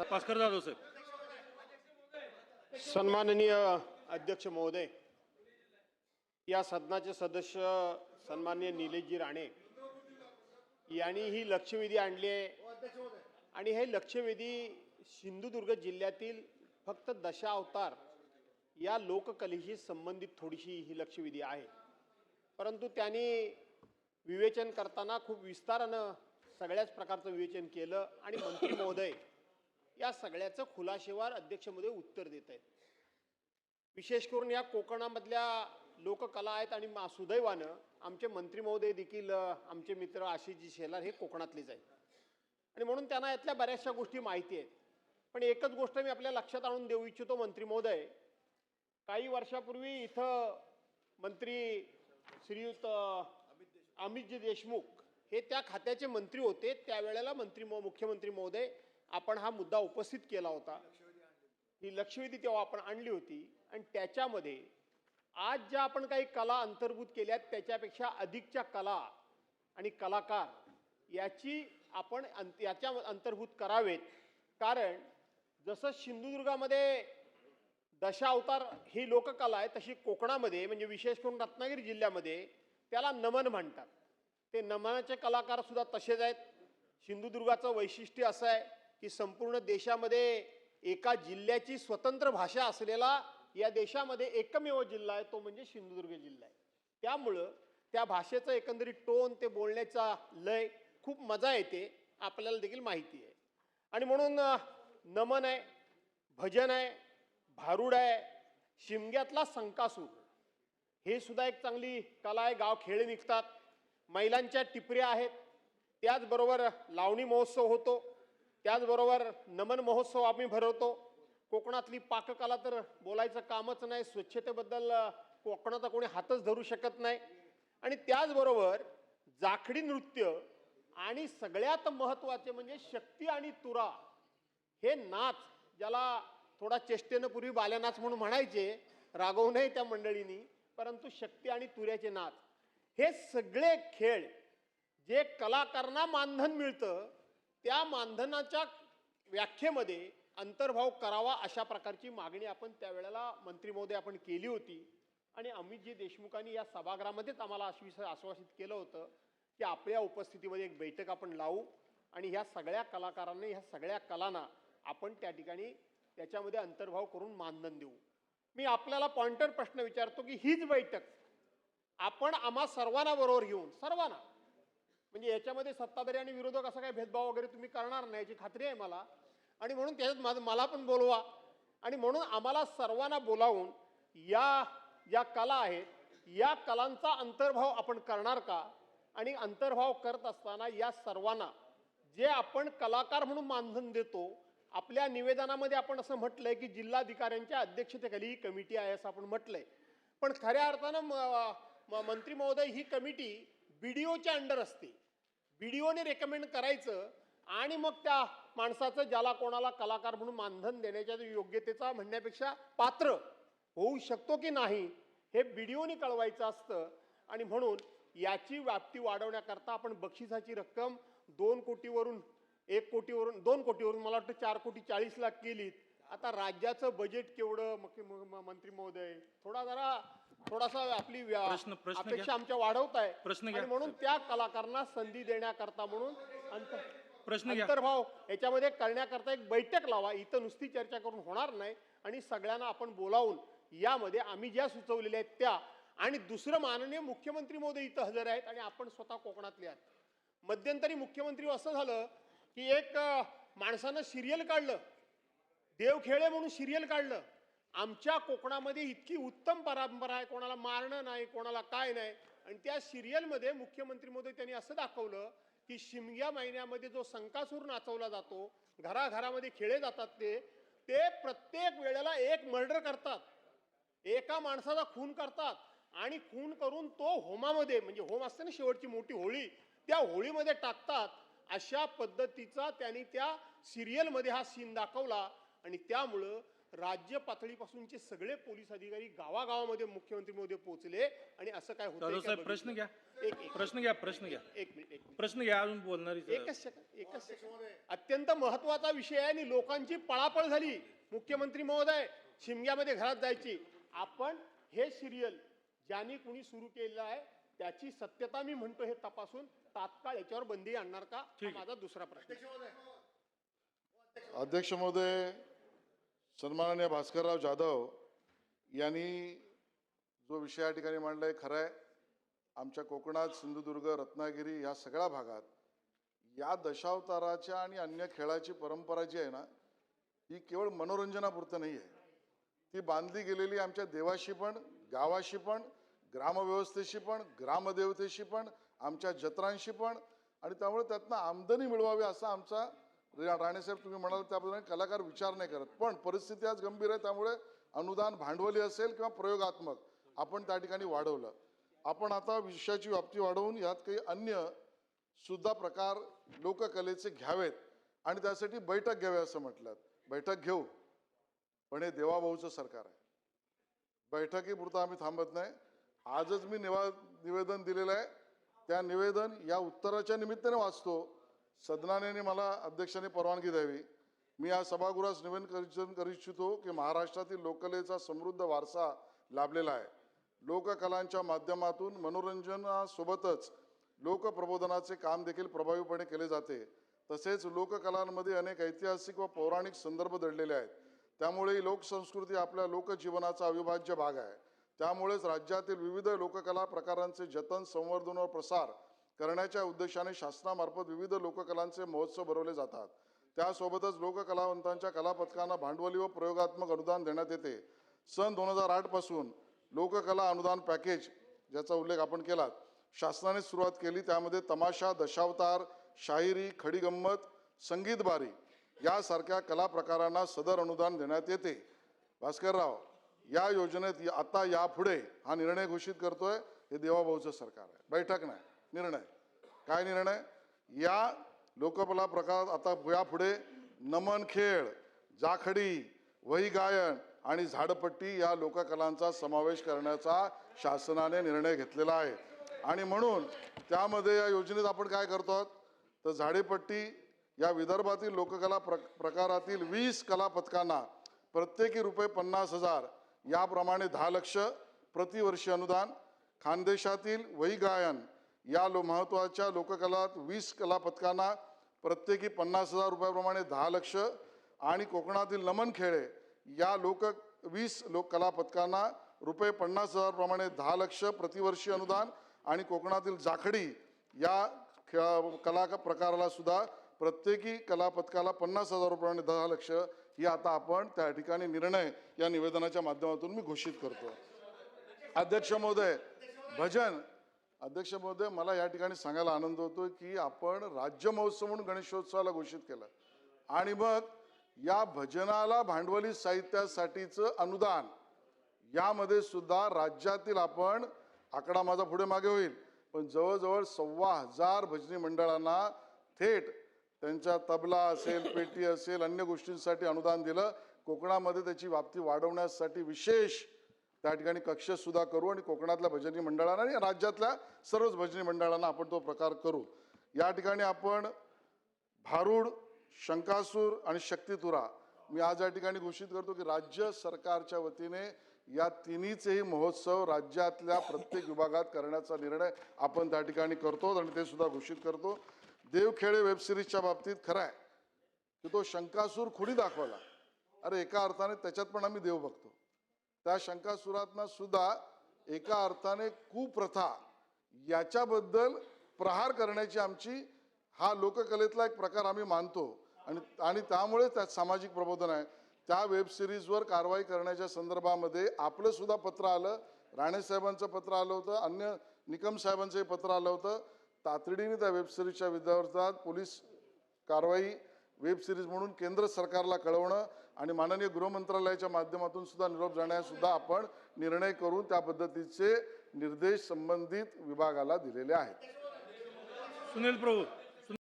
भास्कर जाधव साहेब. सन्माननीय अध्यक्ष महोदय, या सदनाचे सदस्य सन्माननीय निलेशजी राणे यांनी ही लक्षवेधी आणली आहे आणि हे लक्षवेधी सिंधुदुर्ग जिल्ह्यातील फक्त दशावतार या लोककलेशी संबंधित थोडीशी ही लक्षवेधी आहे. परंतु त्यांनी विवेचन करताना खूप विस्तारानं सगळ्याच प्रकारचं विवेचन केलं आणि मंत्री महोदय या सगळ्याचं खुलाशेवार अध्यक्ष महोदय उत्तर देत आहेत. विशेष करून या कोकणामधल्या लोककला आहेत आणि सुदैवानं आमचे मंत्री महोदय देखील आमचे मित्र आशिषजी शेलार हे कोकणातलेच आहेत आणि म्हणून त्यांना यातल्या बऱ्याचशा गोष्टी माहिती आहेत. पण एकच गोष्ट मी आपल्या लक्षात आणून देऊ इच्छितो मंत्री महोदय, काही वर्षापूर्वी इथं मंत्री श्रीयुत अमितजी देशमुख हे त्या खात्याचे मंत्री होते. त्यावेळेला मुख्यमंत्री महोदय आपण हा मुद्दा उपस्थित केला होता. ही लक्षवेधी तेव्हा आपण आणली होती आणि त्याच्यामध्ये आज ज्या आपण काही कला अंतर्भूत केल्यात त्याच्यापेक्षा अधिकच्या कला आणि कलाकार याची आपण याच्या अंतर्भूत करावेत. कारण जसं सिंधुदुर्गामध्ये दशावतार ही लोककला आहे तशी कोकणामध्ये म्हणजे विशेष करून रत्नागिरी जिल्ह्यामध्ये त्याला नमन म्हणतात. ते नमनाचे कलाकार सुद्धा तसेच आहेत. सिंधुदुर्गाचं वैशिष्ट्य असं आहे की संपूर्ण देशामध्ये एका जिल्ह्याची स्वतंत्र भाषा असलेला या देशामध्ये एकमेव जिल्हा आहे, तो म्हणजे सिंधुदुर्ग जिल्हा आहे. त्यामुळं त्या भाषेचं एकंदरीत टोन, ते बोलण्याचा लय खूप मजा येते, आपल्याला देखील माहिती आहे. आणि म्हणून नमन आहे, भजन आहे, भारुड आहे, शिमग्यातला संकासूर हे सुद्धा एक चांगली कला आहे. गाव खेळ निघतात, महिलांच्या टिपऱ्या आहेत, त्याचबरोबर लावणी महोत्सव होतो, त्याचबरोबर नमन महोत्सव आम्ही भरवतो. कोकणातली पाककला तर बोलायचं कामच नाही, स्वच्छतेबद्दल कोकणाचा कोणी हातच धरू शकत नाही. आणि त्याचबरोबर जाखडी नृत्य आणि सगळ्यात महत्त्वाचे म्हणजे शक्ती आणि तुरा हे नाच, ज्याला थोडा चेष्टेनं पूर्वी बाल्यानाच म्हणून म्हणायचे, रागवू नये त्या मंडळींनी, परंतु शक्ती आणि तुऱ्याचे नाच हे सगळे खेळ जे कलाकारांना मानधन मिळतं त्या मानधनाच्या व्याख्येमध्ये अंतर्भाव करावा अशा प्रकारची मागणी आपण त्यावेळेला मंत्री महोदय आपण केली होती. आणि अमितजी देशमुखांनी या सभागृहामध्येच आम्हाला आश्वासित केलं होतं की आपल्या उपस्थितीमध्ये एक बैठक आपण लावू आणि ह्या सगळ्या कलाकारांना ह्या सगळ्या कलांना आपण त्या ठिकाणी त्याच्यामध्ये अंतर्भाव करून मानधन देऊ. मी आपल्याला पॉइंटर प्रश्न विचारतो की हीच बैठक आपण आम्हा सर्वांना बरोबर घेऊन, सर्वांना म्हणजे याच्यामध्ये सत्ताधारी आणि विरोधक असा काही भेदभाव वगैरे तुम्ही करणार नाही याची खात्री आहे मला. आणि म्हणून त्याच्यात मला पण बोलवा आणि म्हणून आम्हाला सर्वांना बोलावून या ज्या कला आहेत या कलांचा अंतर्भाव आपण करणार का, आणि अंतर्भाव करत असताना या सर्वांना जे आपण कलाकार म्हणून मानधन देतो, आपल्या निवेदनामध्ये आपण असं म्हटलंय की जिल्हाधिकाऱ्यांच्या अध्यक्षतेखाली ही कमिटी आहे असं आपण म्हटलंय. पण खऱ्या अर्थानं मंत्री महोदय ही कमिटी BDOच्या अंडर असते. BDOने रेकमेंड करायचं आणि मग त्या माणसाचं ज्याला कोणाला कलाकार म्हणून मानधन देण्याच्या योग्यतेचा म्हणण्यापेक्षा पात्र होऊ शकतो की नाही हे BDOने कळवायचं असतं. आणि म्हणून याची व्याप्ती वाढवण्याकरता आपण बक्षिसाची रक्कम 2 कोटीवरून 1 कोटीवरून 2 कोटीवरून मला वाटतं 4 कोटी 40 लाख केलीत. आता राज्याचं बजेट केवढं मंत्री महोदय, थोडासा आपली अपेक्षा आमच्या वाढवताय आणि म्हणून त्या कलाकारांना संधी देण्याकरता म्हणून अंतर्भाव याच्यामध्ये करण्याकरता एक बैठक लावा. इथं नुसती चर्चा करून होणार नाही आणि सगळ्यांना आपण बोलावून यामध्ये आम्ही ज्या सुचवलेल्या आहेत त्या, आणि दुसरं माननीय मुख्यमंत्री महोदय इथं हजर आहेत आणि आपण स्वतः कोकणातले आहात. मध्यंतरी मुख्यमंत्री असं झालं की एक माणसानं सिरियल काढलं, देवखेळे म्हणून सिरियल काढलं. आमच्या कोकणामध्ये इतकी उत्तम परंपरा आहे, कोणाला मारणं नाही, कोणाला काय नाही. आणि त्या सिरियलमध्ये मुख्यमंत्री महोदय त्यांनी असं दाखवलं की शिमग्या महिन्यामध्ये जो संकासूर नाचवला जातो, घराघरामध्ये खेळे जातात, ते प्रत्येक वेळेला एक मर्डर करतात, एका माणसाचा खून करतात आणि खून करून तो होमामध्ये, म्हणजे होम असते ना शेवटची मोठी होळी, त्या होळीमध्ये टाकतात. अशा पद्धतीचा त्यांनी त्या सिरियलमध्ये हा सीन दाखवला आणि त्यामुळं राज्य पातळीपासूनचे सगळे पोलीस अधिकारी गावागावामध्ये मुख्यमंत्री महोदय पोहोचले आणि असं काय होतं जाधव साहेब प्रश्न घ्या. एक प्रश्न घ्या. प्रश्न घ्या. एक मिनिट प्रश्न घ्या. अजून बोलणारी एकच सेकंद. अत्यंत महत्वाचा विषय आहे आणि लोकांची पळापळ झाली. मुख्यमंत्री महोदय शिमग्यामध्ये घरात जायची. आपण हे सिरियल ज्यांनी कुणी सुरू केलं आहे त्याची सत्यता मी म्हणतो हे तपासून तात्काळ याच्यावर बंदी आणणार का, हा माझा दुसरा प्रश्न. अध्यक्ष महोदय, सन्माननीय भास्करराव जाधव यांनी जो विषय या ठिकाणी मांडलाय खरं आहे. आमच्या कोकणात, सिंधुदुर्ग, रत्नागिरी या सगळ्या भागात या दशावताराच्या आणि अन्य खेळाची परंपरा जी आहे ना, ही केवळ मनोरंजनापुरतं नाही आहे. ती बांधली गेलेली आमच्या देवाशी पण, गावाशी पण, ग्रामव्यवस्थेशी पण, ग्रामदेवतेशी पण, आमच्या जत्रांशी पण, आणि त्यामुळे त्यातनं आमदनी मिळवावी असा आमचा राणेसाहेब तुम्ही म्हणाल त्याप्रमाणे कलाकार विचार नाही करत. पण परिस्थिती आज गंभीर आहे, त्यामुळे अनुदान भांडवली असेल किंवा प्रयोगात्मक आपण त्या ठिकाणी वाढवलं. आपण आता विषयाची व्याप्ती वाढवून यात काही अन्य सुद्धा प्रकार लोककलेचे घ्यावेत आणि त्यासाठी बैठक घ्यावी असं म्हटलं. बैठक घेऊ, पण हे देवाभाऊचं सरकार आहे. बैठकीपुरतं आम्ही थांबत नाही. आजच मी निवेदन दिलेलं आहे. त्या निवेदन या उत्तराच्या निमित्ताने वाचतो. सदनाने मला अध्यक्षांनी परवानगी द्यावी. मी या सभागृहास निवेदन करू इच्छितो की महाराष्ट्रातील लोककलेचा समृद्ध वारसा लाभलेला आहे. लोककलांच्या माध्यमातून मनोरंजनासोबतच लोकप्रबोधनाचे काम देखील प्रभावीपणे केले जाते. तसेच लोककलांमध्ये अनेक ऐतिहासिक व पौराणिक संदर्भ दडलेले आहेत. त्यामुळे लोकसंस्कृती आपल्या लोकजीवनाचा अविभाज्य भाग आहे. त्यामुळेच राज्यातील विविध लोककला प्रकारांचे जतन, संवर्धन व प्रसार करण्याच्या उद्देशाने शासनामार्फत विविध लोककलांचे महोत्सव भरवले जातात. त्यासोबतच लोककलावंतांच्या कलापथकांना भांडवली व प्रयोगात्मक अनुदान देण्यात येते. सन 2008 पासून लोककला अनुदान पॅकेज ज्याचा उल्लेख आपण केला शासनाने सुरुवात केली. त्यामध्ये तमाशा, दशावतार, शाहिरी, खडीगंमत, संगीत बारी यासारख्या कला प्रकारांना सदर अनुदान देण्यात येते. भास्करराव, या योजनेत आता यापुढे हा निर्णय घोषित करतोय हे देवाभाऊचं सरकार आहे. बैठक नाही, निर्णय. काय निर्णय? या लोककला प्रकारात आता यापुढे नमन खेळ, जाखडी, वही गायन आणि झाडपट्टी या लोककलांचा समावेश करण्याचा शासनाने निर्णय घेतलेला आहे. आणि म्हणून त्यामध्ये या योजनेत आपण काय करतो आहोत तर झाडीपट्टी या विदर्भातील लोककला प्रकारातील 20 कला पथकांना प्रत्येकी ₹50,000 याप्रमाणे 10 लक्ष प्रतिवर्षी अनुदान. खानदेशातील वही गायन या महत्त्वाच्या लोककलात 20 कला पथकांना प्रत्येकी ₹50,000 प्रमाणे 10 लक्ष आणि कोकणातील नमन खेळे या 20 कला पथकांना ₹50,000 प्रमाणे 10 लक्ष प्रतिवर्षी अनुदान आणि कोकणातील जाखडी या कला प्रकाराला सुद्धा प्रत्येकी कला पथकाला ₹50,000 प्रमाणे 10 लक्ष ही आता आपण त्या ठिकाणी निर्णय या निवेदनाच्या माध्यमातून मी घोषित करतो. अध्यक्ष महोदय, अध्यक्ष महोदय, मला या ठिकाणी सांगायला आनंद होतो की आपण राज्य महोत्सव म्हणून गणेशोत्सवाला घोषित केलं आणि मग या भजनाला भांडवली साहित्यासाठीचं अनुदान यामध्ये सुद्धा राज्यातील आपण आकडा माझा पुढे मागे होईल पण जवळजवळ 1,1500 भजनी मंडळांना थेट त्यांच्या तबला असेल, पेटी असेल, अन्य गोष्टींसाठी अनुदान दिलं. कोकणामध्ये त्याची व्याप्ती वाढवण्यासाठी विशेष त्या ठिकाणी कक्ष सुद्धा करू आणि कोकणातल्या भजनी मंडळांना आणि राज्यातल्या सर्वच भजनी मंडळांना आपण तो प्रकार करू. या ठिकाणी आपण भारूड, शंकासूर आणि शक्तितुरा मी आज या ठिकाणी घोषित करतो की राज्य सरकारच्या वतीने या तिन्हीचेही महोत्सव राज्यातल्या प्रत्येक विभागात करण्याचा निर्णय आपण त्या ठिकाणी करतो आणि ते सुद्धा घोषित करतो. देवखेळे वेब सिरीजच्या बाबतीत खरं आहे की तो शंकासूर खुडी दाखवला. अरे एका अर्थाने त्याच्यात पण आम्ही देव बघतो. त्या शंकासुरातनं सुद्धा एका अर्थाने कुप्रथा याच्याबद्दल प्रहार करण्याची आमची हा लोककलेतला एक प्रकार आम्ही मानतो आणि त्यामुळे त्यात सामाजिक प्रबोधन आहे. त्या वेब सिरीजवर कारवाई करण्याच्या संदर्भामध्ये आपलं सुद्धा पत्र आलं, राणे साहेबांचं पत्र आलं होतं, अन्य निकम साहेबांचंही पत्र आलं होतं. तातडीने त्या वेब सिरीजच्या विरोधात पोलीस कारवाई वेब सिरीज म्हणून केंद्र सरकारला कळवणं आणि माननीय गृहमंत्रालयाच्या माध्यमातून सुद्धा निरोप जाण्यास सुद्धा आपण निर्णय करून त्या पद्धतीचे निर्देश संबंधित विभागाला दिलेले आहेत. सुनील प्रभू.